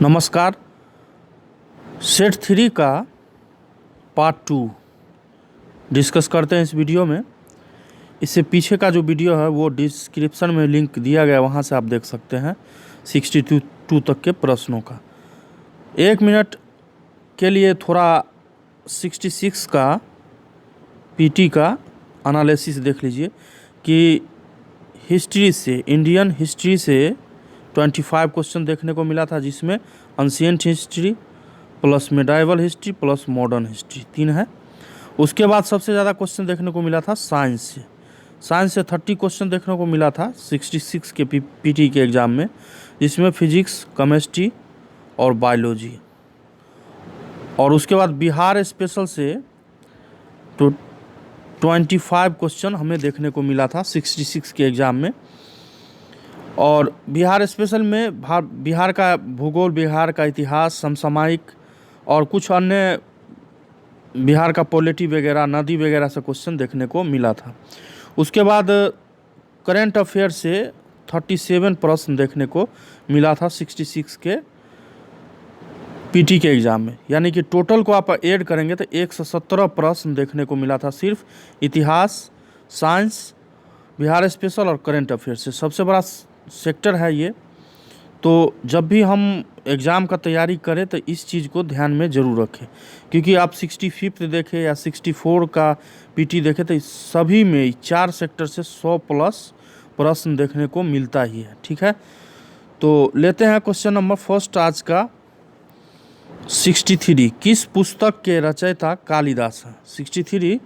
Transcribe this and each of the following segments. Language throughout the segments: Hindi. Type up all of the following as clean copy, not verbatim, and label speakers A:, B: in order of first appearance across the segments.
A: नमस्कार। सेट 3 का पार्ट 2 डिस्कस करते हैं इस वीडियो में। इससे पीछे का जो वीडियो है वो डिस्क्रिप्शन में लिंक दिया गया है, वहाँ से आप देख सकते हैं 62 तक के प्रश्नों का। 1 मिनट के लिए थोड़ा 66 का पीटी का एनालिसिस देख लीजिए कि हिस्ट्री से, इंडियन हिस्ट्री से 25 क्वेश्चन देखने को मिला था, जिसमें ancient history plus medieval history plus modern history 3 है। उसके बाद सबसे ज़्यादा क्वेश्चन देखने को मिला था साइंस से। साइंस से 30 क्वेश्चन देखने को मिला था 66 के पीटी के एग्ज़ाम में, जिसमें फिजिक्स, केमिस्ट्री और बायोलॉजी। और उसके बाद बिहार स्पेशल से तो 25 क्वेश्चन हमें देखने को मिला था 66 के एग्ज़ाम में। और बिहार स्पेशल में बिहार का भूगोल, बिहार का इतिहास, समसामयिक और कुछ अन्य बिहार का पॉलिटी वगैरह, नदी वगैरह से क्वेश्चन देखने को मिला था। उसके बाद करंट अफेयर से 37 प्रश्न देखने को मिला था 66 के पीटी के एग्ज़ाम में। यानी कि टोटल को आप ऐड करेंगे तो 117 प्रश्न देखने को मिला था सिर्फ इतिहास, साइंस, बिहार स्पेशल और करंट अफेयर से। सबसे बड़ा सेक्टर है ये। तो जब भी हम एग्ज़ाम का तैयारी करें तो इस चीज़ को ध्यान में ज़रूर रखें, क्योंकि आप 65 देखें या 64 का पीटी देखें तो सभी में 4 सेक्टर से 100 प्लस प्रश्न देखने को मिलता ही है। ठीक है, तो लेते हैं क्वेश्चन नंबर फर्स्ट आज का 63। किस पुस्तक के रचयिता कालिदास हैं? 63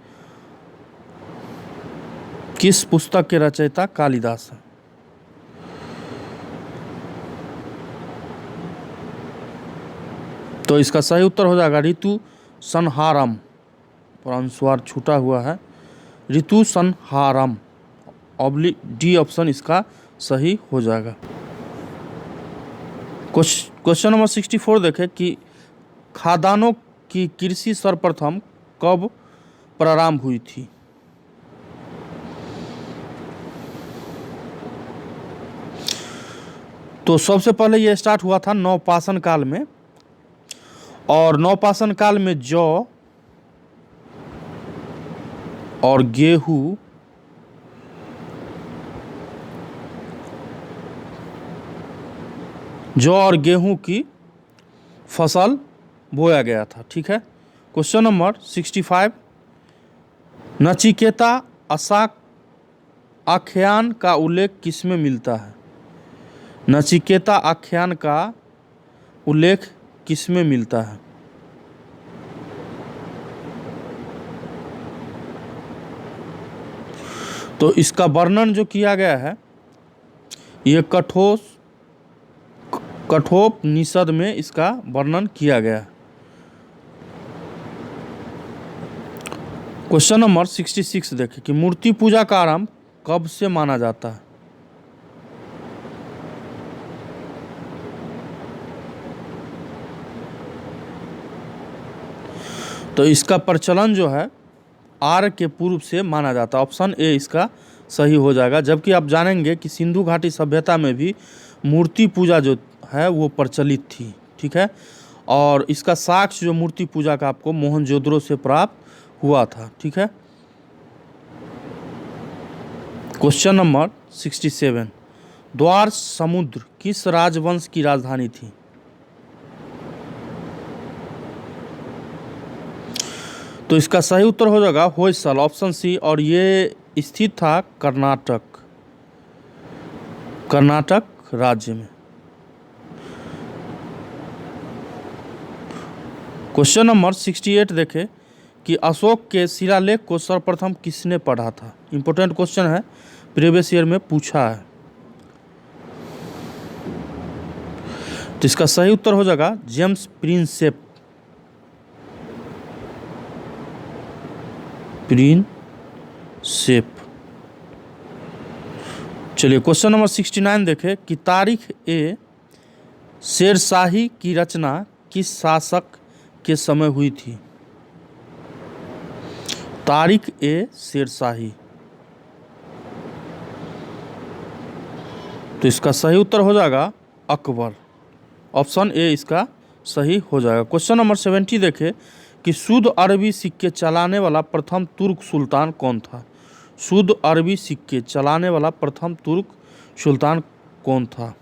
A: किस पुस्तक के रचयिता कालिदास हैं? तो इसका सही उत्तर हो जाएगा ऋतु संहारम। और अनुस्वार छूटा हुआ है, ऋतु संहारम। डी ऑप्शन इसका सही हो जाएगा। क्वेश्चन नंबर 64 देखें कि खादानों की कृषि सर्वप्रथम कब प्रारंभ हुई थी? तो सबसे पहले यह स्टार्ट हुआ था नवपाषाण काल में। और नवपाषाण काल में जौ और गेहूं की फसल बोया गया था। ठीक है, क्वेश्चन नंबर 65। नचिकेता आख्यान का उल्लेख किसमें मिलता है? नचिकेता आख्यान का उल्लेख किसमें मिलता है? तो इसका वर्णन जो किया गया है ये कठोपनिषद में इसका वर्णन किया गया है। क्वेश्चन नंबर 66 देखें कि मूर्ति पूजा का आरंभ कब से माना जाता है? तो इसका प्रचलन जो है आर्य के पूर्व से माना जाता है। ऑप्शन ए इसका सही हो जाएगा। जबकि आप जानेंगे कि सिंधु घाटी सभ्यता में भी मूर्ति पूजा जो है वो प्रचलित थी। ठीक है, और इसका साक्ष्य जो मूर्ति पूजा का आपको मोहनजोदड़ो से प्राप्त हुआ था। ठीक है, क्वेश्चन नंबर 67। द्वार समुद्र किस राजवंश की राजधानी थी? तो इसका सही उत्तर हो जाएगा होयसल, ऑप्शन सी। और ये स्थित था कर्नाटक राज्य में। क्वेश्चन नंबर 68 देखें कि अशोक के शिलालेख को सर्वप्रथम किसने पढ़ा था? इंपॉर्टेंट क्वेश्चन है, प्रीवियस ईयर में पूछा है। तो इसका सही उत्तर हो जाएगा जेम्स प्रिंसेप। चलिए क्वेश्चन नंबर 69 देखें कि तारीख ए शेरशाही की रचना किस शासक के समय हुई थी? तारीख ए शेरशाही। तो इसका सही उत्तर हो जाएगा अकबर। ऑप्शन ए इसका सही हो जाएगा। क्वेश्चन नंबर 70 देखें कि शुद्ध अरबी सिक्के चलाने वाला प्रथम तुर्क सुल्तान कौन था। शुद्ध अरबी सिक्के चलाने वाला प्रथम तुर्क सुल्तान कौन था।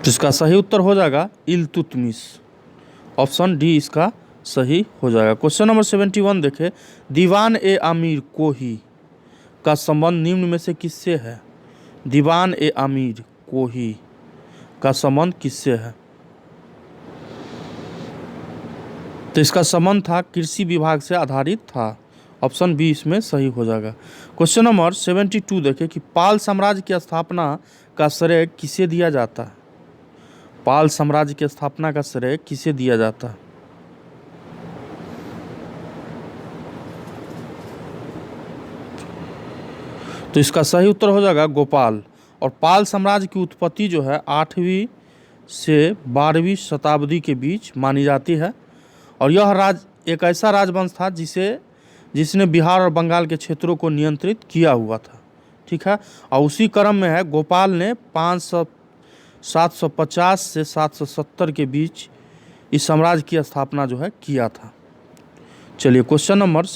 A: इसका सही उत्तर हो जाएगा इल्तुतमिश। ऑप्शन डी इसका सही हो जाएगा। क्वेश्चन नंबर 71 देखें, दीवान ए आमिर कोही का संबंध निम्न में से किससे है। दीवान ए आमिर कोही का संबंध किससे है। तो इसका संबंध था कृषि विभाग से आधारित था। ऑप्शन बी इसमें सही हो जाएगा। क्वेश्चन नंबर 72 देखें कि पाल साम्राज्य की स्थापना का श्रेय किसे दिया जाता है। पाल साम्राज्य की स्थापना का श्रेय किसे दिया जाता है। तो इसका सही उत्तर हो जाएगा गोपाल। और पाल साम्राज्य की उत्पत्ति जो है 8वीं से 12वीं शताब्दी के बीच मानी जाती है। और यह एक ऐसा राजवंश था जिसने बिहार और बंगाल के क्षेत्रों को नियंत्रित किया हुआ था। ठीक है। और उसी क्रम में है गोपाल ने 750 से 770 के बीच इस साम्राज्य की स्थापना जो है किया था। चलिए क्वेश्चन नंबर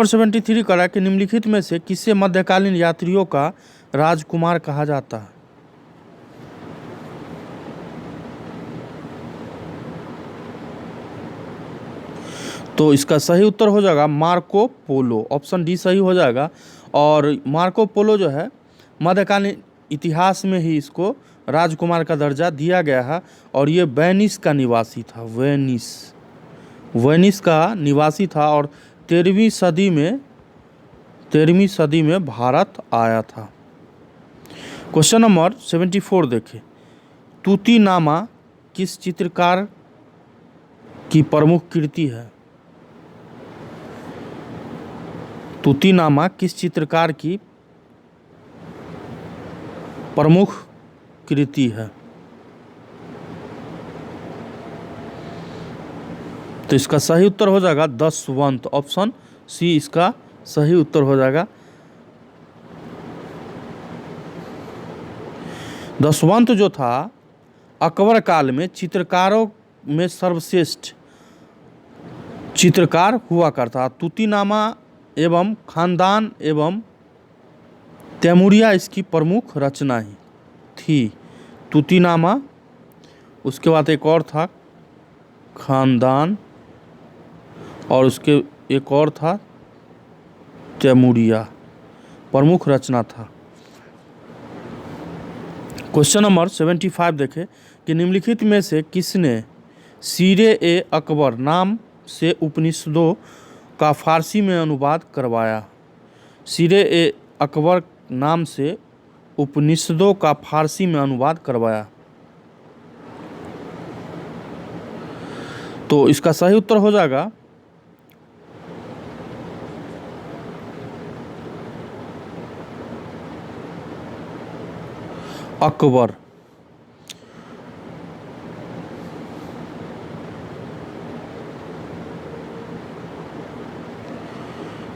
A: 73 करा कि निम्नलिखित में से किसे मध्यकालीन यात्रियों का राजकुमार कहा जाता है। तो इसका सही उत्तर हो जाएगा मार्को पोलो। ऑप्शन डी सही हो जाएगा। और मार्को पोलो जो है मध्यकालीन इतिहास में ही इसको राजकुमार का दर्जा दिया गया है। और ये वेनिस का निवासी था। वेनिस का निवासी था और 13वीं सदी में भारत आया था। क्वेश्चन नंबर 74 देखें, तूतीनामा किस चित्रकार की प्रमुख कृति है। तूतीनामा किस चित्रकार की प्रमुख कृति है। तो इसका सही उत्तर हो जाएगा दशवंत। ऑप्शन सी इसका सही उत्तर हो जाएगा। दशवंत जो था अकबर काल में चित्रकारों में सर्वश्रेष्ठ चित्रकार हुआ करता। तूतीनामा एवं खानदान एवं तैमूरिया इसकी प्रमुख रचना ही थी। तूतीनामा, उसके बाद एक और था खानदान और उसके एक और था तैमूरिया, प्रमुख रचना था। क्वेश्चन नंबर 75 देखें कि निम्नलिखित में से किसने सीरे ए अकबर नाम से उपनिषदों का फारसी में अनुवाद करवाया। सीरे ए अकबर नाम से उपनिषदों का फारसी में अनुवाद करवाया। तो इसका सही उत्तर हो जाएगा अकबर।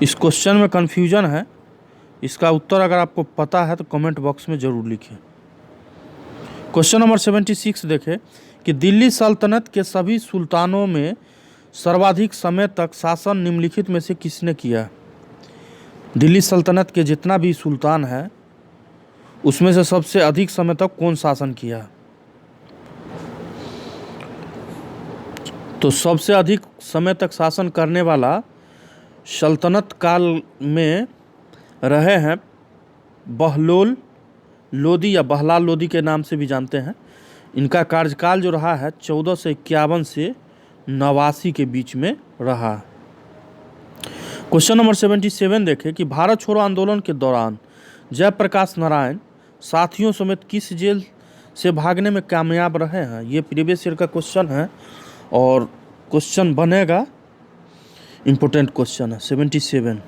A: इस क्वेश्चन में कन्फ्यूजन है। इसका उत्तर अगर आपको पता है तो कमेंट बॉक्स में ज़रूर लिखें। क्वेश्चन नंबर 76 देखें कि दिल्ली सल्तनत के सभी सुल्तानों में सर्वाधिक समय तक शासन निम्नलिखित में से किसने किया। दिल्ली सल्तनत के जितना भी सुल्तान है उसमें से सबसे अधिक समय तक कौन शासन किया। तो सबसे अधिक समय तक शासन करने वाला सल्तनत काल में रहे हैं बहलोल लोदी या बहलाल लोदी के नाम से भी जानते हैं। इनका कार्यकाल जो रहा है 1451 से 89 के बीच में रहा। क्वेश्चन नंबर 77 देखें कि भारत छोड़ो आंदोलन के दौरान जयप्रकाश नारायण साथियों समेत किस जेल से भागने में कामयाब रहे हैं। ये प्रीवियस ईयर का क्वेश्चन है और क्वेश्चन बनेगा, इम्पोर्टेंट क्वेश्चन है 77।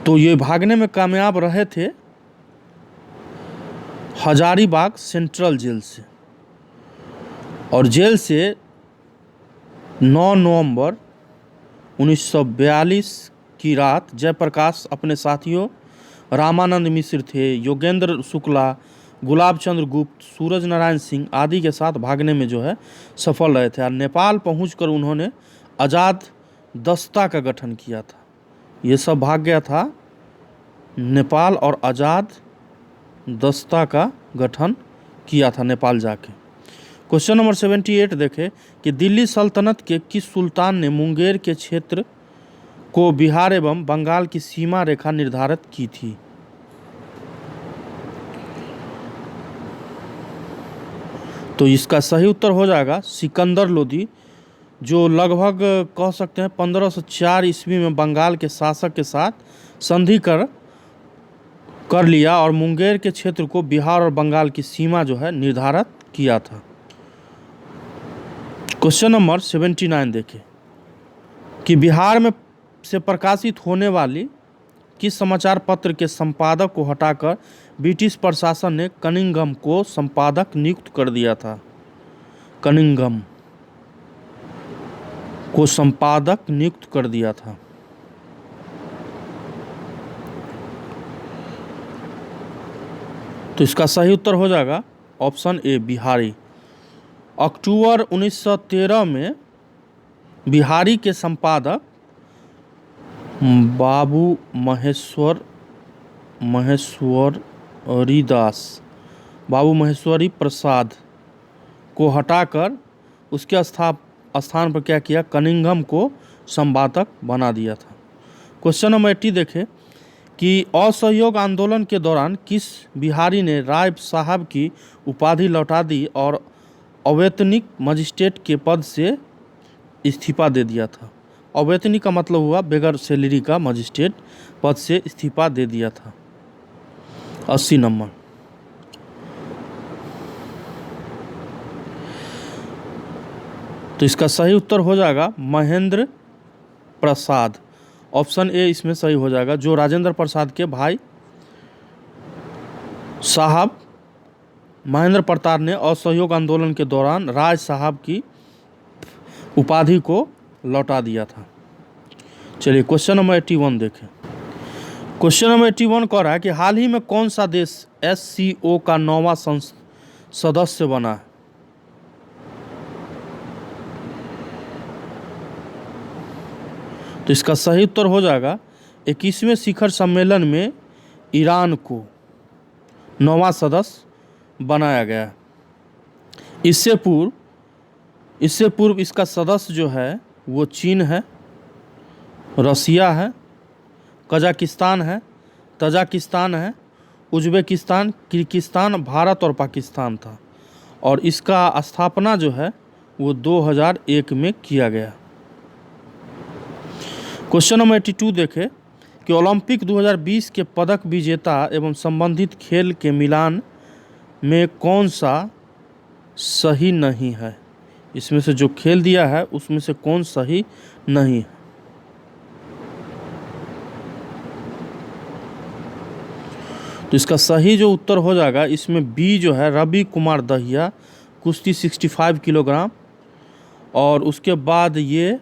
A: तो ये भागने में कामयाब रहे थे हजारीबाग सेंट्रल जेल से। और जेल से 9 नवंबर 1942 की रात जयप्रकाश अपने साथियों रामानंद मिश्र थे, योगेंद्र शुक्ला, गुलाब चंद्र गुप्त, सूरज नारायण सिंह आदि के साथ भागने में जो है सफल रहे थे। और नेपाल पहुंचकर उन्होंने आज़ाद दस्ता का गठन किया था। ये सब भाग गया था नेपाल और आज़ाद दस्ता का गठन किया था नेपाल जाके। क्वेश्चन नंबर 78 देखें कि दिल्ली सल्तनत के किस सुल्तान ने मुंगेर के क्षेत्र को बिहार एवं बंगाल की सीमा रेखा निर्धारित की थी? तो इसका सही उत्तर हो जाएगा सिकंदर लोदी, जो लगभग कह सकते हैं 1504 ईस्वी में बंगाल के शासक के साथ संधि कर लिया और मुंगेर के क्षेत्र को बिहार और बंगाल की सीमा जो है निर्धारित किया था। क्वेश्चन नंबर 79 देखें कि बिहार में से प्रकाशित होने वाली किस समाचार पत्र के संपादक को हटाकर ब्रिटिश प्रशासन ने कनिंघम को संपादक नियुक्त कर दिया था? कनिंघम को संपादक नियुक्त कर दिया था। तो इसका सही उत्तर हो जाएगा ऑप्शन ए बिहारी। अक्टूबर 1913 में बिहारी के संपादक बाबू महेश्वरी प्रसाद को हटाकर उसके स्थान पर क्या किया? कनिंघम को संपादक बना दिया था। क्वेश्चन नंबर 80 देखें कि असहयोग आंदोलन के दौरान किस बिहारी ने राय साहब की उपाधि लौटा दी और अवैतनिक मजिस्ट्रेट के पद से इस्तीफा दे दिया था? अवैतनिक का मतलब हुआ बगैर सैलरी का, मजिस्ट्रेट पद से इस्तीफा दे दिया था। 80 नंबर। तो इसका सही उत्तर हो जाएगा महेंद्र प्रसाद। ऑप्शन ए इसमें सही हो जाएगा, जो राजेंद्र प्रसाद के भाई साहब महेंद्र प्रताप ने असहयोग आंदोलन के दौरान राय साहब की उपाधि को लौटा दिया था। चलिए क्वेश्चन नंबर 81 देखें। क्वेश्चन नंबर 81 कह रहा है कि हाल ही में कौन सा देश SCO का 9वां सदस्य बना है? तो इसका सही उत्तर हो जाएगा 21वें शिखर सम्मेलन में ईरान को 9वां सदस्य बनाया गया। इससे पूर्व इसका सदस्य जो है वो चीन है, रसिया है, कजाकिस्तान है, तजाकिस्तान है, उज्बेकिस्तान, किर्गिस्तान, भारत और पाकिस्तान था। और इसका स्थापना जो है वो 2001 में किया गया। क्वेश्चन नंबर 82 देखें कि ओलंपिक 2020 के पदक विजेता एवं संबंधित खेल के मिलान में कौन सा सही नहीं है? इसमें से जो खेल दिया है उसमें से कौन सही नहीं है? तो इसका सही जो उत्तर हो जाएगा इसमें बी जो है रवि कुमार दहिया, कुश्ती 65 किलोग्राम। और उसके बाद ये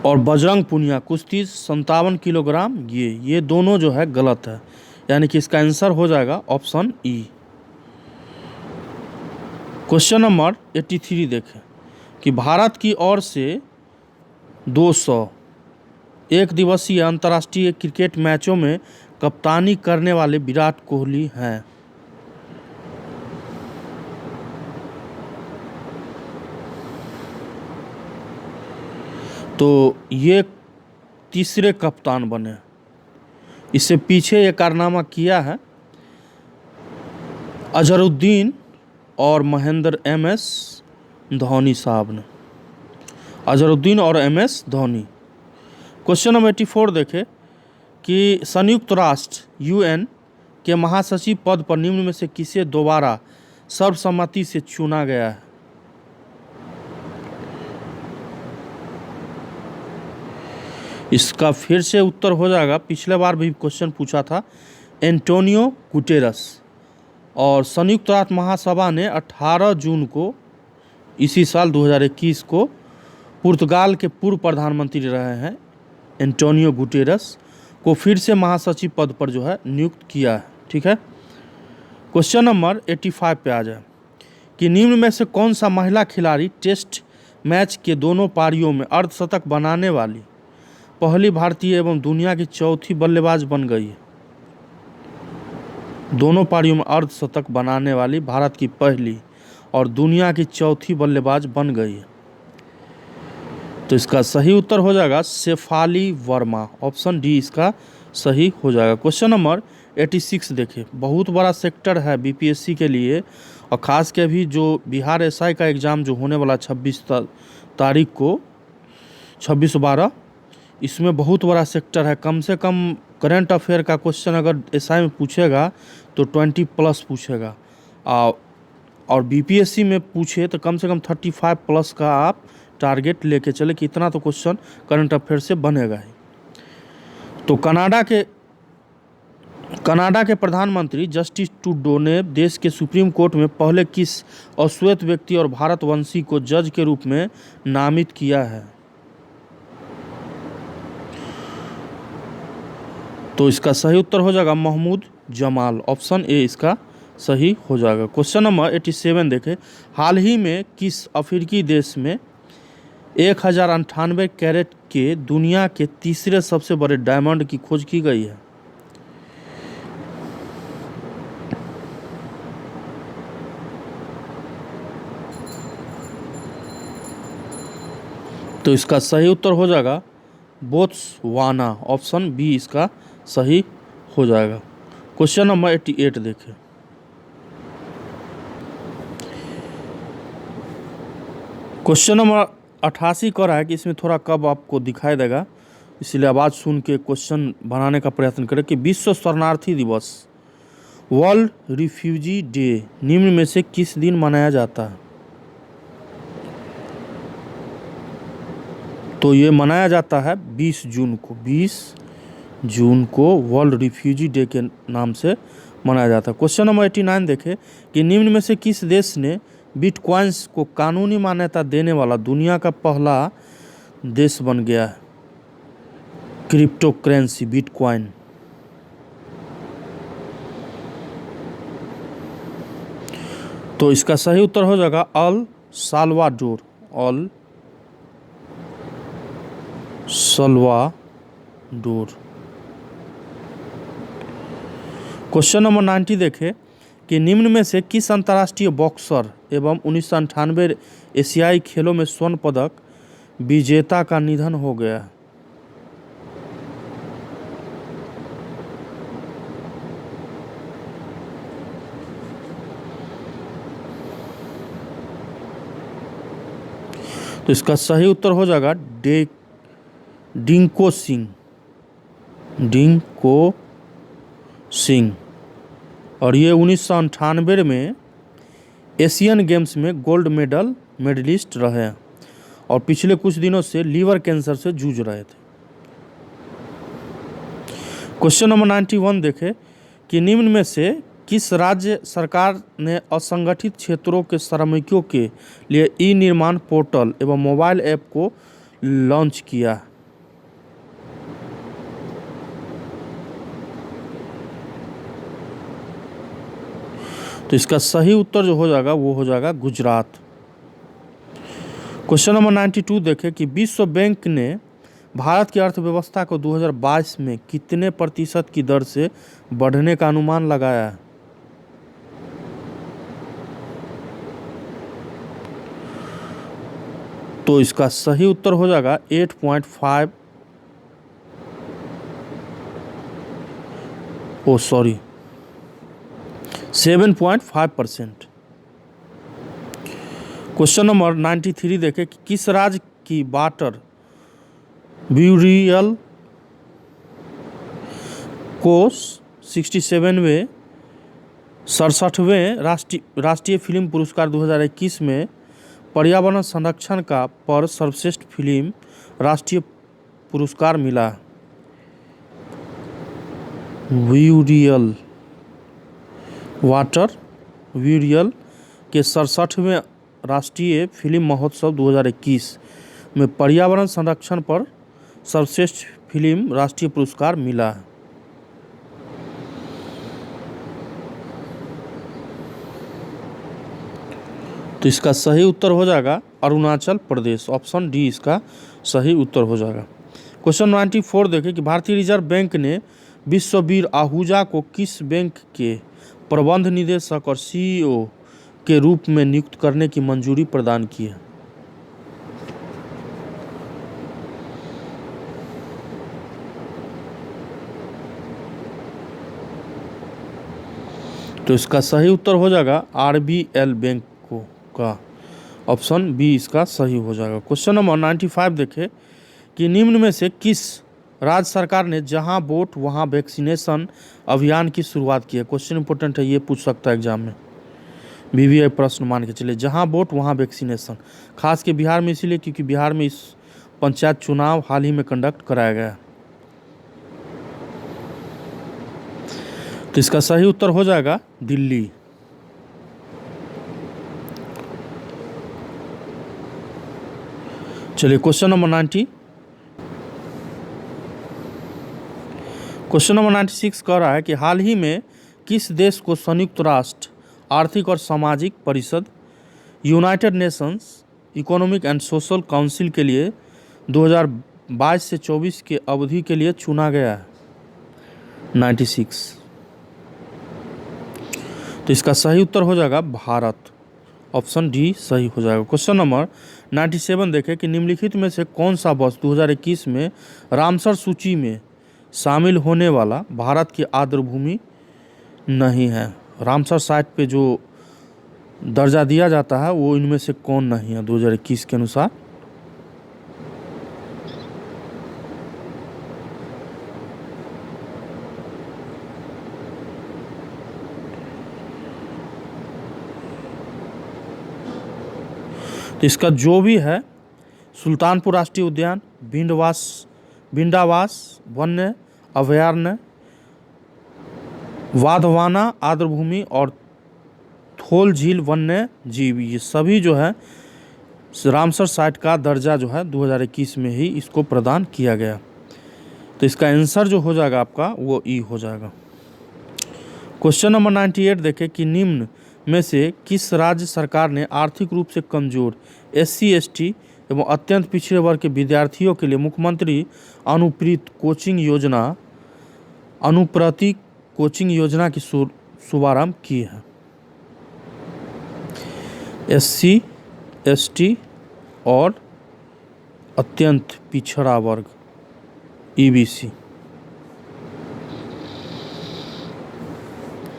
A: और बजरंग पुनिया कुश्ती 57 किलोग्राम, ये दोनों जो है गलत है, यानी कि इसका आंसर हो जाएगा ऑप्शन ई। क्वेश्चन नंबर 83 देखें कि भारत की ओर से 200 एक दिवसीय अंतर्राष्ट्रीय क्रिकेट मैचों में कप्तानी करने वाले विराट कोहली हैं। तो ये तीसरे कप्तान बने। इससे पीछे ये कारनामा किया है अजहरुद्दीन और महेंद्र MS धोनी साहब ने। अजहरुद्दीन और MS धोनी। क्वेश्चन नंबर 84 देखें कि संयुक्त राष्ट्र UN के महासचिव पद पर निम्न में से किसे दोबारा सर्वसम्मति से चुना गया है? इसका फिर से उत्तर हो जाएगा, पिछले बार भी क्वेश्चन पूछा था, एंटोनियो गुटेरस। और संयुक्त राष्ट्र महासभा ने 18 जून को इसी साल 2021 को पुर्तगाल के पूर्व प्रधानमंत्री रहे हैं एंटोनियो गुटेरस को फिर से महासचिव पद पर जो है नियुक्त किया है। ठीक है, क्वेश्चन नंबर 85 पे आ जाए कि निम्न में से कौन सा महिला खिलाड़ी टेस्ट मैच के दोनों पारियों में अर्धशतक बनाने वाली पहली भारतीय एवं दुनिया की चौथी बल्लेबाज बन गई है। दोनों पारियों में अर्धशतक बनाने वाली भारत की पहली और दुनिया की चौथी बल्लेबाज बन गई है। तो इसका सही उत्तर हो जाएगा शेफाली वर्मा, ऑप्शन डी इसका सही हो जाएगा। क्वेश्चन नंबर 86 देखें, बहुत बड़ा सेक्टर है बीपीएससी के लिए और ख़ास के भी जो बिहार एसआई का एग्ज़ाम जो होने वाला 26 तारीख को 26/12, इसमें बहुत बड़ा सेक्टर है। कम से कम करंट अफेयर का क्वेश्चन अगर एसआई में पूछेगा तो 20+ पूछेगा और बीपीएससी में पूछे तो कम से कम 35+ का आप टारगेट लेके चले कि इतना तो क्वेश्चन करंट अफेयर से बनेगा ही। तो कनाडा के प्रधानमंत्री जस्टिस ट्रूडो ने देश के सुप्रीम कोर्ट में पहले किस अश्वेत व्यक्ति और भारतवंशी को जज के रूप में नामित किया है। तो इसका सही उत्तर हो जाएगा महमूद जमाल, ऑप्शन ए इसका सही हो जाएगा। क्वेश्चन नंबर 87 देखें, हाल ही में किस अफ्रीकी देश में 1098 कैरेट के दुनिया के तीसरे सबसे बड़े डायमंड की खोज की गई है। तो इसका सही उत्तर हो जाएगा बोत्सवाना, ऑप्शन बी इसका सही हो जाएगा। क्वेश्चन नंबर 88 देखें, क्वेश्चन नंबर 88 कह रहा है कि इसमें थोड़ा कब आपको दिखाई देगा, इसलिए आवाज़ सुन के क्वेश्चन बनाने का प्रयत्न करें कि विश्व शरणार्थी दिवस वर्ल्ड रिफ्यूजी डे निम्न में से किस दिन मनाया जाता है। तो ये मनाया जाता है 20 जून को। 20 जून को वर्ल्ड रिफ्यूजी डे के नाम से मनाया जाता है। क्वेश्चन नंबर 89 देखें कि निम्न में से किस देश ने बिटकॉइंस को कानूनी मान्यता देने वाला दुनिया का पहला देश बन गया है। Crypto currency bitcoin. तो इसका सही उत्तर हो जाएगा El Salvador, El Salvador. Question number 90 देखें कि निम्न में से किस अंतर्राष्ट्रीय बॉक्सर एवं 1998 एशियाई खेलों में स्वर्ण पदक विजेता का निधन हो गया। तो इसका सही उत्तर हो जाएगा डिंको सिंह, डिंको सिंह। और ये 1998 में एशियन गेम्स में गोल्ड मेडलिस्ट रहे हैं और पिछले कुछ दिनों से लीवर कैंसर से जूझ रहे थे। क्वेश्चन नंबर 91 देखें कि निम्न में से किस राज्य सरकार ने असंगठित क्षेत्रों के श्रमिकों के लिए ई निर्माण पोर्टल एवं मोबाइल ऐप को लॉन्च किया। तो इसका सही उत्तर जो हो जाएगा वो हो जाएगा गुजरात। क्वेश्चन नंबर 92 देखें कि विश्व बैंक ने भारत की अर्थव्यवस्था को 2022 में कितने प्रतिशत की दर से बढ़ने का अनुमान लगाया है। तो इसका सही उत्तर हो जाएगा 7.5%। क्वेश्चन नंबर 93 देखें कि किस राज्य की वाटर ब्यूरियल को 67वें राष्ट्रीय फिल्म पुरस्कार 2021 में पर्यावरण संरक्षण का पर सर्वश्रेष्ठ फिल्म राष्ट्रीय पुरस्कार मिला। ब्यूरियल वाटर ब्यूरियल के 67वें राष्ट्रीय फिल्म महोत्सव 2021 में पर्यावरण संरक्षण पर सर्वश्रेष्ठ फिल्म राष्ट्रीय पुरस्कार मिला है? तो इसका सही उत्तर हो जाएगा अरुणाचल प्रदेश। ऑप्शन डी इसका सही उत्तर हो जाएगा। क्वेश्चन 94 देखें कि भारतीय रिजर्व बैंक ने विश्ववीर आहूजा को किस बैंक के प्रबंध निदेशक और सीईओ के रूप में नियुक्त करने की मंजूरी प्रदान की है? तो इसका सही उत्तर हो जाएगा आरबीएल बैंक का। ऑप्शन बी इसका सही हो जाएगा। क्वेश्चन नंबर 95 देखें कि निम्न में से किस राज्य सरकार ने जहां वोट वहां वैक्सीनेशन अभियान की शुरुआत की है? क्वेश्चन इंपॉर्टेंट है, ये पूछ सकता है एग्जाम में, बीवीआई प्रश्न मान के चलिए। जहां वोट वहां वैक्सीनेशन, खास के बिहार में इसीलिए क्योंकि बिहार में इस पंचायत चुनाव हाल ही में कंडक्ट कराया गया। तो इसका सही उत्तर हो जाएगा दिल्ली। चलिए क्वेश्चन नंबर 96 कह रहा है कि हाल ही में किस देश को संयुक्त राष्ट्र आर्थिक और सामाजिक परिषद United Nations economic and social council के लिए 2022 से 24 के अवधि के लिए चुना गया है? 96। तो इसका सही उत्तर हो जाएगा भारत। ऑप्शन डी सही हो जाएगा। क्वेश्चन नंबर 97 देखें कि निम्नलिखित में से कौन सा बस 2021 में रामसर सूची में शामिल होने वाला भारत की आर्द्रभूमि नहीं है? रामसर साइट पे जो दर्जा दिया जाता है वो इनमें से कौन नहीं है 2021 के अनुसार? तो इसका जो भी है सुल्तानपुर राष्ट्रीय उद्यान, भिंडावास वन्य अभयारण्य, वाधवाना आर्द्रभूमि और थोल झील वन्य जीव, ये सभी जो है रामसर साइट का दर्जा जो है 2021 में ही इसको प्रदान किया गया। तो इसका आंसर जो हो जाएगा आपका वो ई हो जाएगा। क्वेश्चन नंबर 98 देखें कि निम्न में से किस राज्य सरकार ने आर्थिक रूप से कमजोर SC ST एवं अत्यंत पिछड़े वर्ग के विद्यार्थियों के लिए मुख्यमंत्री अनुप्रति कोचिंग योजना की शुभारंभ की है? SC ST और अत्यंत पिछड़ा वर्ग EBC।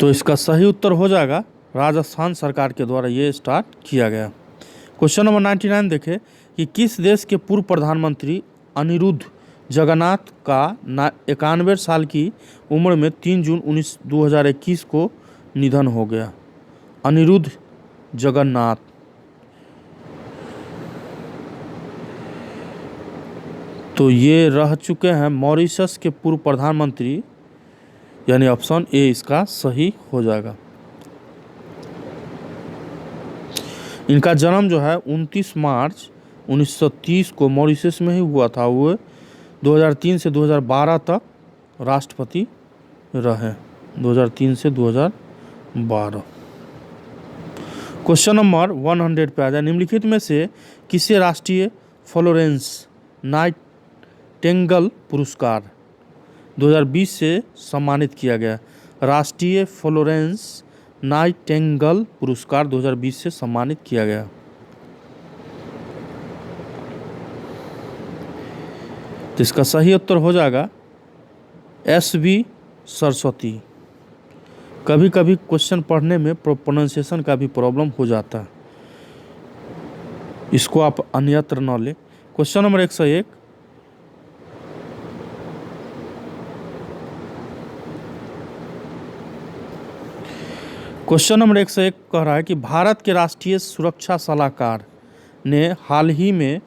A: तो इसका सही उत्तर हो जाएगा राजस्थान सरकार के द्वारा ये स्टार्ट किया गया। क्वेश्चन नंबर 99 देखें कि किस देश के पूर्व प्रधानमंत्री अनिरुद्ध जगन्नाथ का 91 साल की उम्र में 3 जून 2021 को निधन हो गया? अनिरुद्ध जगन्नाथ। तो ये रह चुके हैं मॉरिशस के पूर्व प्रधानमंत्री, यानी ऑप्शन ए इसका सही हो जाएगा। इनका जन्म जो है 29 मार्च 1930 को मॉरिशस में ही हुआ था। वो 2003 से 2012 तक राष्ट्रपति रहे, 2003 से 2012। क्वेश्चन नंबर 100 पे आ जाए। निम्नलिखित में से किसे राष्ट्रीय फ्लोरेंस नाइटिंगेल पुरस्कार 2020 से सम्मानित किया गया? राष्ट्रीय फ्लोरेंस नाइटिंगेल पुरस्कार 2020 से सम्मानित किया गया। तो इसका सही उत्तर हो जाएगा SV सरस्वती। कभी कभी क्वेश्चन पढ़ने में प्रोनाउंसिएशन का भी प्रॉब्लम हो जाता है, इसको आप अन्यत्र न लें। क्वेश्चन नंबर 101 कह रहा है कि भारत के राष्ट्रीय सुरक्षा सलाहकार ने हाल ही में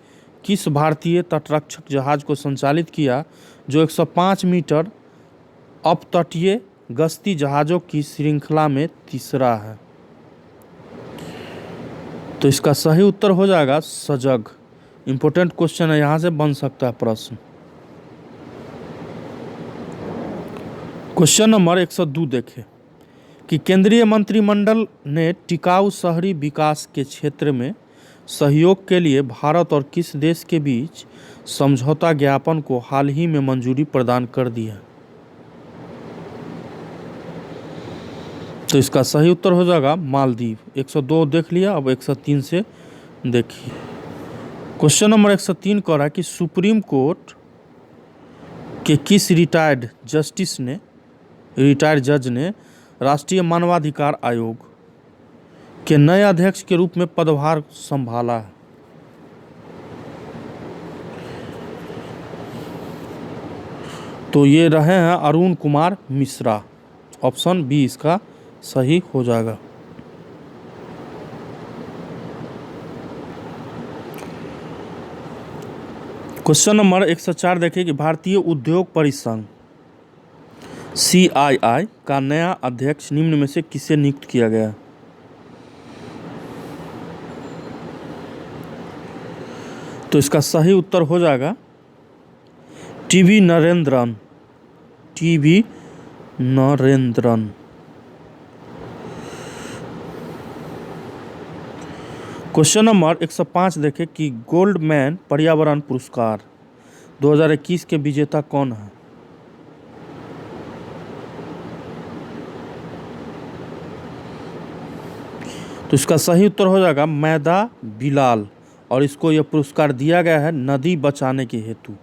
A: किस भारतीय तटरक्षक जहाज को संचालित किया जो 105 मीटर अपतटीय गश्ती जहाज़ों की श्रृंखला में तीसरा है? तो इसका सही उत्तर हो जाएगा सजग। इंपॉर्टेंट क्वेश्चन है, यहाँ से बन सकता है प्रश्न। क्वेश्चन नंबर 102 देखें कि केंद्रीय मंत्रिमंडल ने टिकाऊ शहरी विकास के क्षेत्र में सहयोग के लिए भारत और किस देश के बीच समझौता ज्ञापन को हाल ही में मंजूरी प्रदान कर दी है? तो इसका सही उत्तर हो जाएगा मालदीव। 102 देख लिया, अब 103 से देखिए। क्वेश्चन नंबर 103 कह रहा है कि सुप्रीम कोर्ट के किस रिटायर्ड जज ने राष्ट्रीय मानवाधिकार आयोग के नए अध्यक्ष के रूप में पदभार संभाला है? तो ये रहे हैं अरुण कुमार मिश्रा। ऑप्शन बी इसका सही हो जाएगा। क्वेश्चन नंबर 104 देखिए कि भारतीय उद्योग परिसंघ CII का नया अध्यक्ष निम्न में से किसे नियुक्त किया गया? तो इसका सही उत्तर हो जाएगा टीवी नरेंद्रन। क्वेश्चन नंबर 105 देखें कि गोल्डमैन पर्यावरण पुरस्कार 2021 के विजेता कौन है? तो इसका सही उत्तर हो जाएगा मैदा बिलाल, और इसको यह पुरस्कार दिया गया है नदी बचाने के हेतु।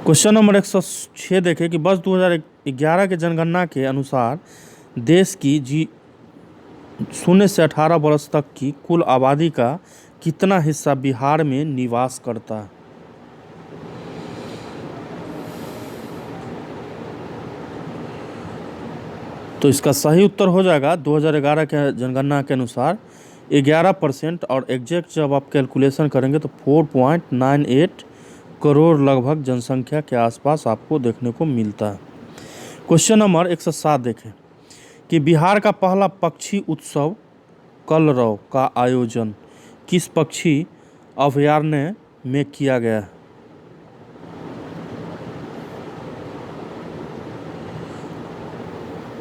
A: क्वेश्चन नंबर 106 देखें कि वर्ष 2011 के जनगणना के अनुसार देश की 0 से 18 वर्ष तक की कुल आबादी का कितना हिस्सा बिहार में निवास करता है? तो इसका सही उत्तर हो जाएगा 2011 के जनगणना के अनुसार 11%, और एग्जैक्ट जब आप कैलकुलेशन करेंगे तो 4.98 करोड़ लगभग जनसंख्या के आसपास आपको देखने को मिलता है। क्वेश्चन नंबर 107 देखें कि बिहार का पहला पक्षी उत्सव कलरव का आयोजन किस पक्षी अभयारण्य में किया गया है?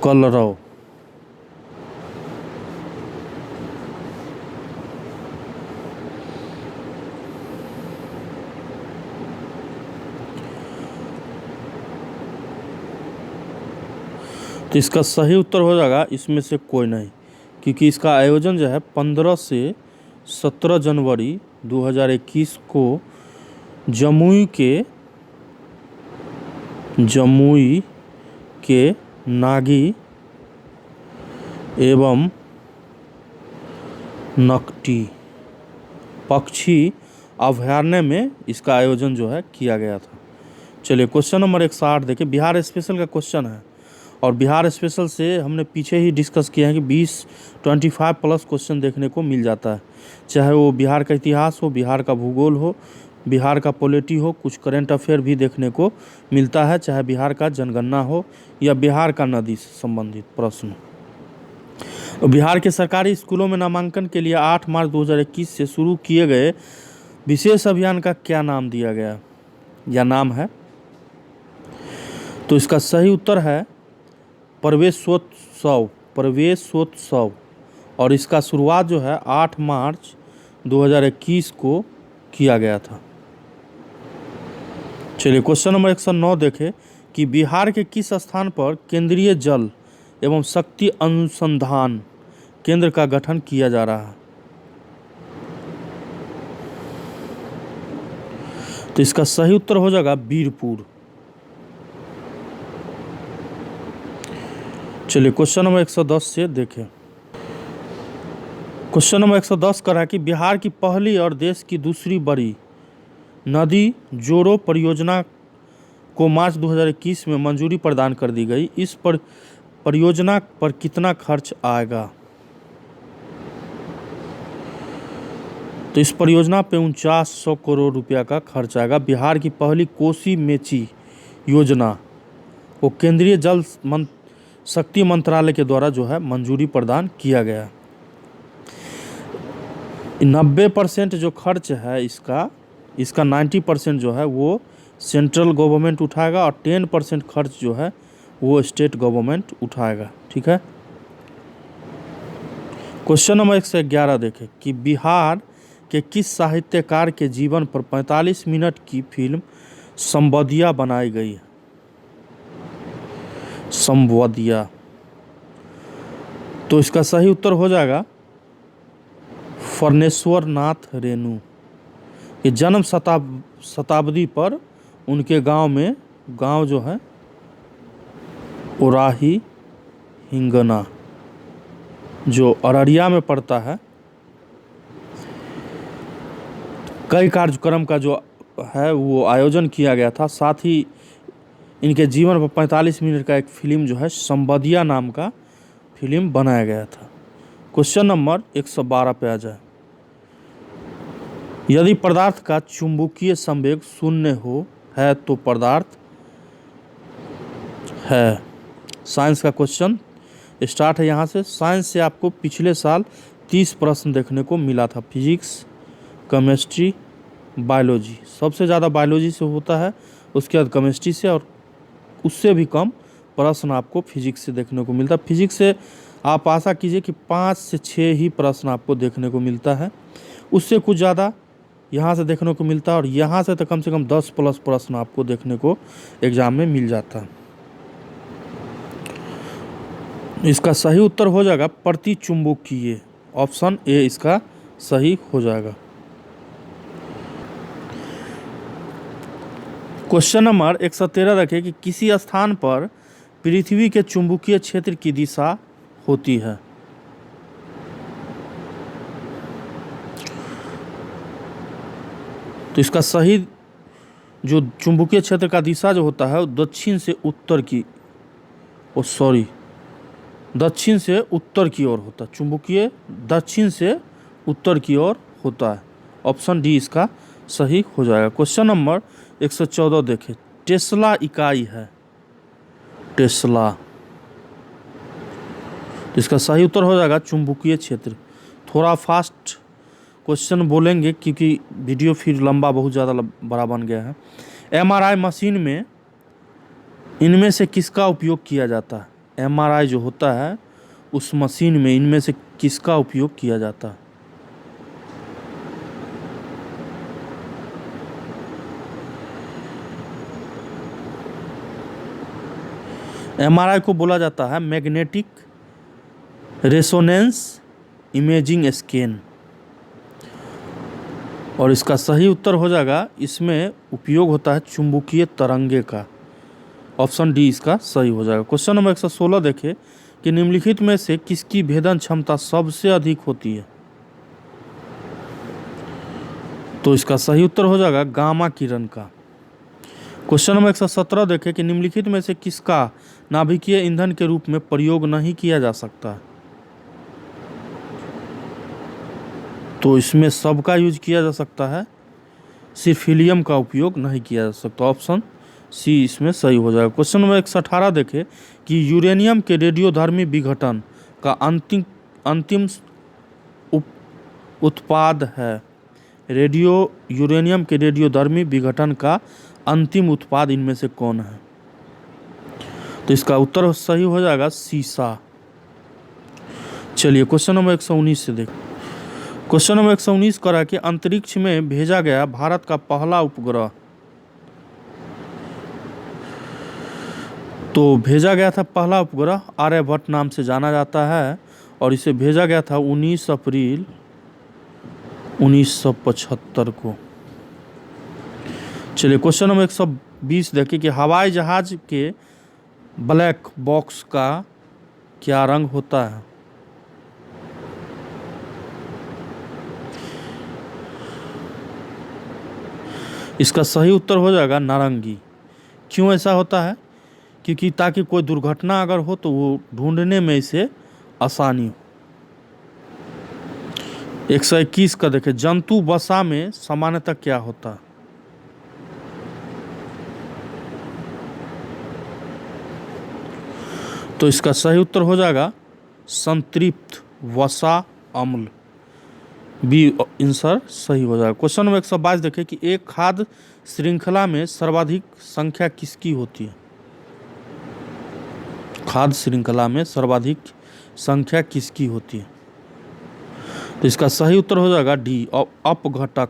A: कलरव। तो इसका सही उत्तर हो जाएगा इसमें से कोई नहीं, क्योंकि इसका आयोजन जो है 15 से 17 जनवरी 2021 को जमुई के नागी एवं नकटी पक्षी अभयारण्य में इसका आयोजन जो है किया गया था। चलिए क्वेश्चन नंबर 108 देखिए, बिहार स्पेशल का क्वेश्चन है, और बिहार स्पेशल से हमने पीछे ही डिस्कस किया है कि 25 प्लस क्वेश्चन देखने को मिल जाता है, चाहे वो बिहार का इतिहास हो, बिहार का भूगोल हो, बिहार का पॉलिटी हो, कुछ करंट अफेयर भी देखने को मिलता है, चाहे बिहार का जनगणना हो या बिहार का नदी से संबंधित प्रश्न। बिहार के सरकारी स्कूलों में नामांकन के लिए 8 मार्च 2021 से शुरू किए गए विशेष अभियान का क्या नाम दिया गया या नाम है? तो इसका सही उत्तर है प्रवेशोत्सव, और इसका शुरुआत जो है 8 मार्च 2021 को किया गया था। चलिए क्वेश्चन नंबर 109 देखें कि बिहार के किस स्थान पर केंद्रीय जल एवं शक्ति अनुसंधान केंद्र का गठन किया जा रहा है? तो इसका सही उत्तर हो जाएगा बीरपुर। चलिए क्वेश्चन नंबर 110 से देखें। क्वेश्चन नंबर 110 कर रहा है कि बिहार की पहली और देश की दूसरी बड़ी नदी जोड़ो परियोजना को मार्च 2021 में मंजूरी प्रदान कर दी गई। इस परियोजना पर कितना खर्च आएगा? तो इस परियोजना पे 4900 करोड़ रुपया का खर्च आएगा। बिहार की पहली कोसी मेची योजना को केंद्रीय जल शक्ति मंत्रालय के द्वारा जो है मंजूरी प्रदान किया गया। 90% जो खर्च है इसका 90% जो है वो सेंट्रल गवर्नमेंट उठाएगा और 10% खर्च जो है वो स्टेट गवर्नमेंट उठाएगा। ठीक है। क्वेश्चन नंबर 111 देखें कि बिहार के किस साहित्यकार के जीवन पर 45 मिनट की फिल्म संवदिया बनाई गई है। संवदिया, तो इसका सही उत्तर हो जाएगा फर्नेश्वर नाथ रेणु। ये जन्म शताब्दी पर उनके गांव जो है ओराही हिंगना जो अररिया में पड़ता है, कई कार्यक्रम का जो है वो आयोजन किया गया था। साथ ही इनके जीवन पर 45 मिनट का एक फिल्म जो है संवदिया नाम का फिल्म बनाया गया था। क्वेश्चन नंबर 112 पे आ जाए। यदि पदार्थ का चुंबकीय संवेग शून्य है तो पदार्थ है। साइंस का क्वेश्चन स्टार्ट है यहाँ से। साइंस से आपको पिछले साल 30 प्रश्न देखने को मिला था। फिजिक्स, केमिस्ट्री, बायोलॉजी, सबसे ज़्यादा बायोलॉजी से होता है, उसके बाद केमिस्ट्री से, और उससे भी कम प्रश्न आपको फिजिक्स से देखने को मिलता है। फिजिक्स से आप आशा कीजिए कि 5 से 6 ही प्रश्न आपको देखने को मिलता है, उससे कुछ ज़्यादा यहाँ से देखने को मिलता है, और यहाँ से कम 10 प्लस प्रश्न आपको देखने को एग्जाम में मिल जाता है। इसका सही उत्तर हो जाएगा प्रतिचुंबकीय, ऑप्शन ए इसका सही हो जाएगा। क्वेश्चन नंबर 113 रखें कि किसी स्थान पर पृथ्वी के चुंबकीय क्षेत्र की दिशा होती है। तो इसका सही जो चुंबकीय क्षेत्र का दिशा जो होता है वो दक्षिण से उत्तर की ओर होता है। चुंबकीय दक्षिण से उत्तर की ओर होता है। ऑप्शन डी इसका सही हो जाएगा। क्वेश्चन नंबर 114 देखें। टेस्ला इकाई है। टेस्ला, इसका सही उत्तर हो जाएगा चुंबकीय क्षेत्र। थोड़ा फास्ट क्वेश्चन बोलेंगे क्योंकि वीडियो फिर लंबा बहुत ज़्यादा बड़ा बन गया है। एमआरआई मशीन में इनमें से किसका उपयोग किया जाता है। एमआरआई जो होता है उस मशीन में इनमें से किसका उपयोग किया जाता है। एमआरआई को बोला जाता है मैग्नेटिक रेजोनेंस इमेजिंग स्कैन, और इसका सही उत्तर हो जाएगा इसमें उपयोग होता है चुंबकीय तरंगे का। ऑप्शन डी इसका सही हो जाएगा। क्वेश्चन नंबर 116 देखें कि निम्नलिखित में से किसकी भेदन क्षमता सबसे अधिक होती है। तो इसका सही उत्तर हो जाएगा गामा किरण का। क्वेश्चन नंबर 117 देखें कि निम्नलिखित में से किसका नाभिकीय ईंधन के रूप में प्रयोग नहीं किया जा सकता। तो इसमें सबका यूज किया जा सकता है, सिर्फ हीलियम का उपयोग नहीं किया जा सकता। ऑप्शन सी इसमें सही हो जाएगा। क्वेश्चन नंबर 118 देखें कि यूरेनियम के रेडियोधर्मी विघटन का अंतिम उत्पाद है। यूरेनियम के रेडियोधर्मी विघटन का अंतिम उत्पाद इनमें से कौन है। तो इसका उत्तर सही हो जाएगा सीसा। चलिए क्वेश्चन नंबर 119 से देखें। क्वेश्चन नंबर 119 करा कि अंतरिक्ष में भेजा गया भारत का पहला उपग्रह। तो भेजा गया था पहला उपग्रह आर्यभट्ट नाम से जाना जाता है, और इसे भेजा गया था 19 अप्रैल 1975 को। चलिए क्वेश्चन नंबर 120 देखिए कि हवाई जहाज के ब्लैक बॉक्स का क्या रंग होता है। इसका सही उत्तर हो जाएगा नारंगी। क्यों ऐसा होता है? क्योंकि ताकि कोई दुर्घटना अगर हो तो वो ढूंढने में इसे आसानी हो। 121 का देखें, जंतु वसा में सामान्यतः क्या होता है। तो इसका सही उत्तर हो जाएगा संतृप्त वसा अम्ल। बी आंसर सही हो जाएगा। क्वेश्चन नंबर 122 देखें कि एक खाद्य श्रृंखला में सर्वाधिक संख्या किसकी होती है? खाद्य श्रृंखला में सर्वाधिक संख्या किसकी होती है? तो इसका सही उत्तर हो जाएगा डी अपघटक।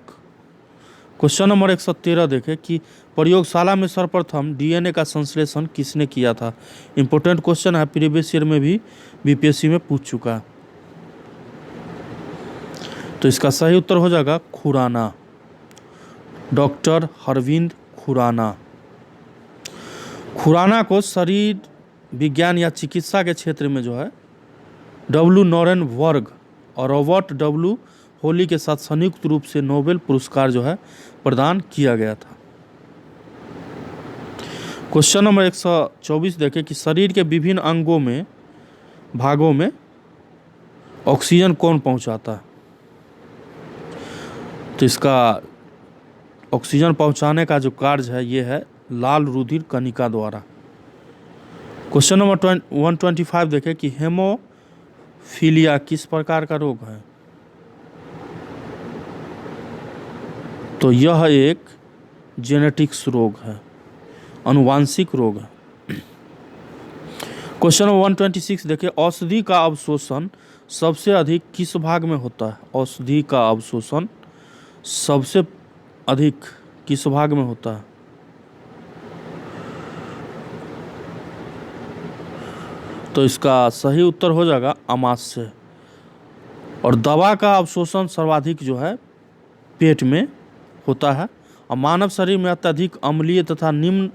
A: क्वेश्चन नंबर 113 देखें कि प्रयोगशाला में सर्वप्रथम डीएनए का संश्लेषण किसने किया था? इंपॉर्टेंट क्वेश्चन है, प्रीवियस ईयर में भी बीपीएससी में पूछ चुका है। तो इसका सही उत्तर हो जाएगा खुराना, डॉक्टर अरविंद खुराना। खुराना को शरीर विज्ञान या चिकित्सा के क्षेत्र में जो है डब्ल्यू नॉरेन वर्ग और रॉबर्ट डब्ल्यू होली के साथ संयुक्त रूप से नोबेल पुरस्कार जो है प्रदान किया गया था। क्वेश्चन नंबर 124 देखें कि शरीर के विभिन्न अंगों में भागों में ऑक्सीजन कौन पहुंचाता है? तो इसका ऑक्सीजन पहुंचाने का जो कार्य है ये है लाल रुधिर कणिका द्वारा। क्वेश्चन नंबर 125 देखें कि हेमोफीलिया किस प्रकार का रोग है? तो यह एक जेनेटिक्स रोग है, आनुवांशिक रोग है। क्वेश्चन नंबर 126 देखिए औषधि का अवशोषण सबसे अधिक किस भाग में होता है? औषधि का अवशोषण सबसे अधिक किस भाग में होता है? तो इसका सही उत्तर हो जाएगा आमाशय। और दवा का अवशोषण सर्वाधिक जो है पेट में होता है। और मानव शरीर में अत्यधिक अम्लीय तथा निम्न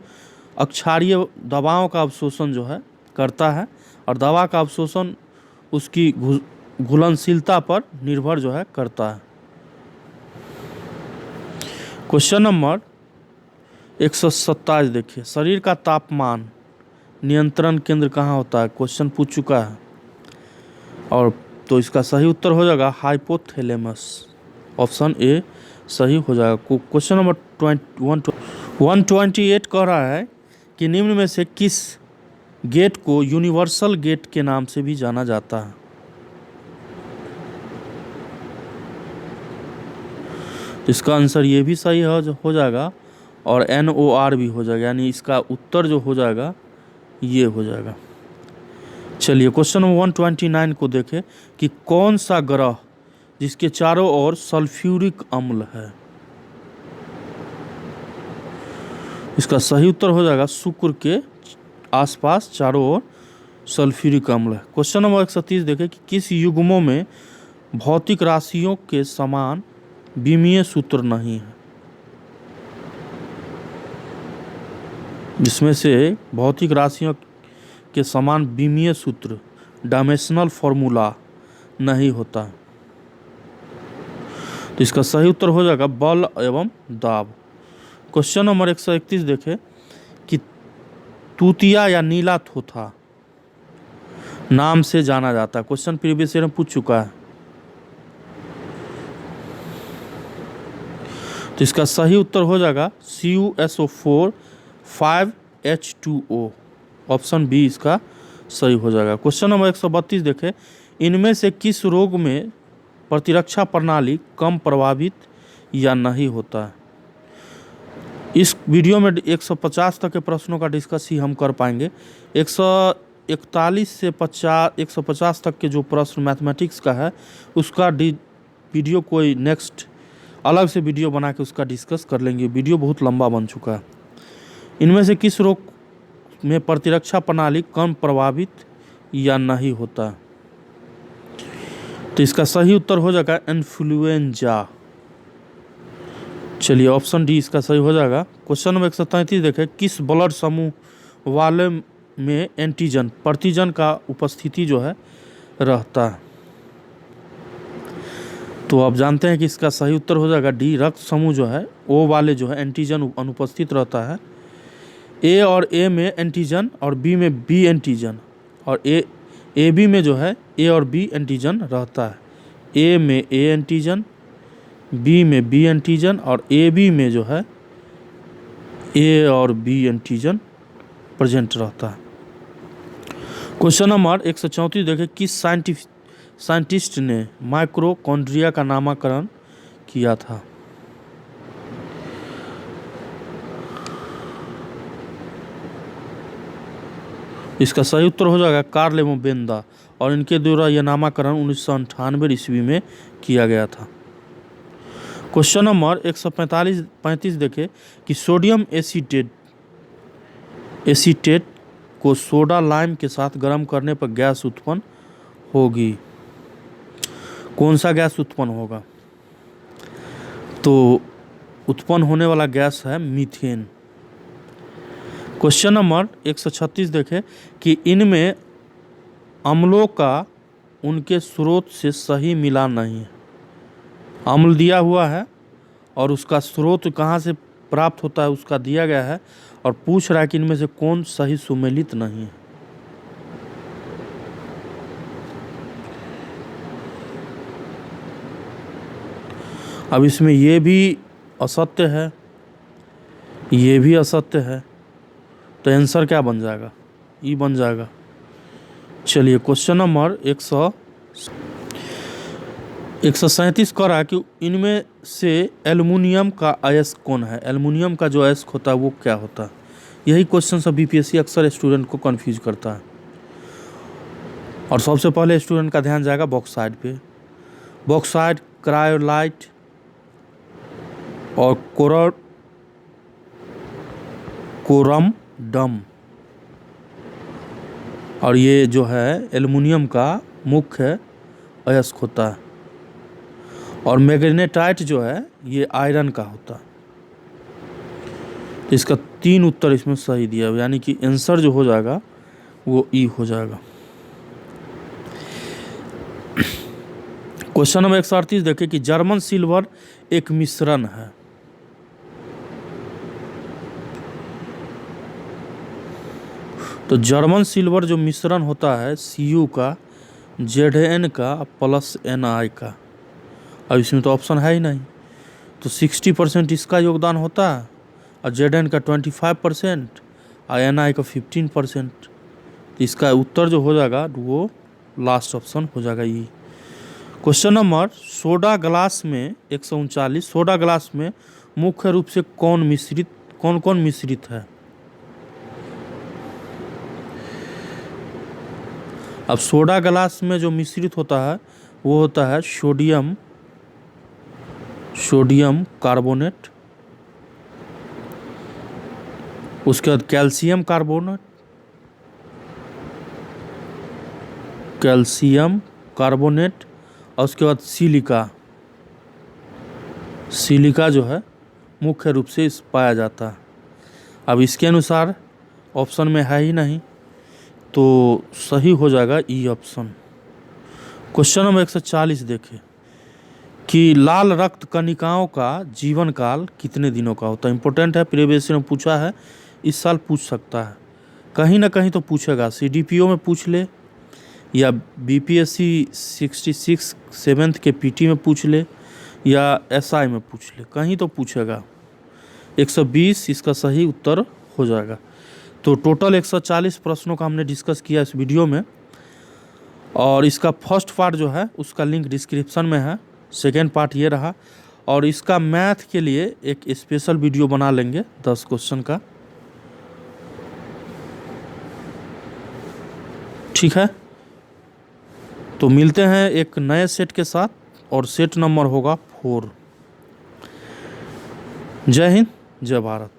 A: अक्षारीय दवाओं का अवशोषण जो है करता है। और दवा का अवशोषण उसकी घुलनशीलता पर निर्भर जो है करता है। क्वेश्चन नंबर 127 देखिए शरीर का तापमान नियंत्रण केंद्र कहाँ होता है? क्वेश्चन पूछ चुका है। और तो इसका सही उत्तर हो जाएगा हाइपोथैलेमस, ऑप्शन ए सही हो जाएगा। क्वेश्चन नंबर 128 कह रहा है कि निम्न में से किस गेट को यूनिवर्सल गेट के नाम से भी जाना जाता है? इसका आंसर ये भी सही हो जाएगा और NOR भी हो जाएगा, यानी इसका उत्तर जो हो जाएगा ये हो जाएगा। चलिए क्वेश्चन नंबर 129 को देखें कि कौन सा ग्रह जिसके चारों ओर सल्फ्यूरिक अम्ल है? इसका सही उत्तर हो जाएगा शुक्र के आसपास चारों ओर सल्फ्यूरिक अम्ल है। क्वेश्चन नंबर 130 देखें कि किस युग्मों में भौतिक राशियों के समान विमीय सूत्र नहीं है? जिसमें से भौतिक राशियों के समान विमीय सूत्र डायमेंशनल फॉर्मूला नहीं होता। तो इसका सही उत्तर हो जाएगा बल एवं दाब। क्वेश्चन नंबर 131 देखें कि तूतिया या नीला थोथा नाम से जाना जाता है। क्वेश्चन प्रीवियस ईयर में पूछ चुका है। तो इसका सही उत्तर हो जाएगा CuSO4 5H2O, ऑप्शन बी इसका सही हो जाएगा। क्वेश्चन नंबर 132 देखें इनमें से किस रोग में प्रतिरक्षा प्रणाली कम प्रभावित या नहीं होता है? इस वीडियो में 150 तक के प्रश्नों का डिस्कस ही हम कर पाएंगे। 141 से 150 तक के जो प्रश्न मैथमेटिक्स का है उसका वीडियो कोई नेक्स्ट अलग से वीडियो बना के उसका डिस्कस कर लेंगे। वीडियो बहुत लंबा बन चुका है। इनमें से किस रोग में प्रतिरक्षा प्रणाली कम प्रभावित या नहीं होता? तो इसका सही उत्तर हो जाएगा इन्फ्लुएंजा। चलिए ऑप्शन डी इसका सही हो जाएगा। क्वेश्चन नंबर 133 देखें किस ब्लड समूह वाले में एंटीजन प्रतिजन का उपस्थिति जो है रहता है? तो आप जानते हैं कि इसका सही उत्तर हो जाएगा डी रक्त समूह जो है ओ वाले जो है एंटीजन अनुपस्थित रहता है। ए और ए में एंटीजन और बी में बी एंटीजन और ए बी में जो है ए और बी एंटीजन रहता है। ए में ए एंटीजन, बी में बी एंटीजन और ए बी में जो है ए और बी एंटीजन प्रेजेंट रहता है। क्वेश्चन नंबर 134 देखें किस साइंटिस्ट ने माइटोकॉन्ड्रिया का नामकरण किया था? इसका सही उत्तर हो जाएगा कार्ल बेंदा, और इनके द्वारा यह नामकरण 1998 ईस्वी में किया गया था। क्वेश्चन नंबर 145 देखें कि सोडियम एसीटेट को सोडा लाइम के साथ गर्म करने पर गैस उत्पन्न होगी। कौन सा गैस उत्पन्न होगा? तो उत्पन्न होने वाला गैस है मीथेन। क्वेश्चन नंबर 136 देखें कि इनमें अम्लों का उनके स्रोत से सही मिलान नहीं है। अम्ल दिया हुआ है और उसका स्रोत कहाँ से प्राप्त होता है उसका दिया गया है, और पूछ रहा है कि इनमें से कौन सही सुमेलित नहीं है। अब इसमें ये भी असत्य है, ये भी असत्य है, तो आंसर क्या बन जाएगा? ई बन जाएगा। चलिए क्वेश्चन नंबर 137 कह रहा है कि इनमें से एल्युमिनियम का अयस्क कौन है? एल्युमिनियम का जो अयस्क होता है वो क्या होता है? यही क्वेश्चन सब बीपीएससी अक्सर स्टूडेंट को कंफ्यूज करता है। और सबसे पहले स्टूडेंट का ध्यान जाएगा बॉक्साइड पे। बॉक्साइड, क्रायोलाइट और कोरमडम, और ये जो है एल्युमिनियम का मुख्य अयस्क होता है। और मैग्नेटाइट जो है ये आयरन का होता है। तो इसका 3 उत्तर इसमें सही दिया, यानी कि आंसर जो हो जाएगा वो ई हो जाएगा। क्वेश्चन नंबर 138 देखें कि जर्मन सिल्वर एक मिश्रण है। तो जर्मन सिल्वर जो मिश्रण होता है Cu का, Zn का प्लस Ni का। अब इसमें तो ऑप्शन है ही नहीं, तो 60% इसका योगदान होता है और Zn का 25% और Ni का 15%। तो इसका उत्तर जो हो जाएगा वो लास्ट ऑप्शन हो जाएगा ये। क्वेश्चन नंबर सोडा ग्लास में 139, सोडा ग्लास में मुख्य रूप से कौन कौन मिश्रित है? अब सोडा ग्लास में जो मिश्रित होता है वो होता है सोडियम कार्बोनेट, उसके बाद कैल्शियम कार्बोनेट और उसके बाद सिलिका जो है मुख्य रूप से इस पाया जाता है। अब इसके अनुसार ऑप्शन में है ही नहीं, तो सही हो जाएगा ई ऑप्शन। क्वेश्चन नंबर 140 देखें कि लाल रक्त कणिकाओं का जीवन काल कितने दिनों का होता है? इंपॉर्टेंट है, प्रीवियस में पूछा है, इस साल पूछ सकता है, कहीं ना कहीं तो पूछेगा। CDPO में पूछ ले या BPSC 66 7th के PT में पूछ ले या SI में पूछ ले, कहीं तो पूछेगा। 120 इसका सही उत्तर हो जाएगा। तो टोटल 140 प्रश्नों का हमने डिस्कस किया इस वीडियो में, और इसका फर्स्ट पार्ट जो है उसका लिंक डिस्क्रिप्शन में है। सेकेंड पार्ट ये रहा, और इसका मैथ के लिए एक स्पेशल वीडियो बना लेंगे 10 क्वेश्चन का। ठीक है, तो मिलते हैं एक नए सेट के साथ, और सेट नंबर होगा 4। जय हिंद, जय भारत।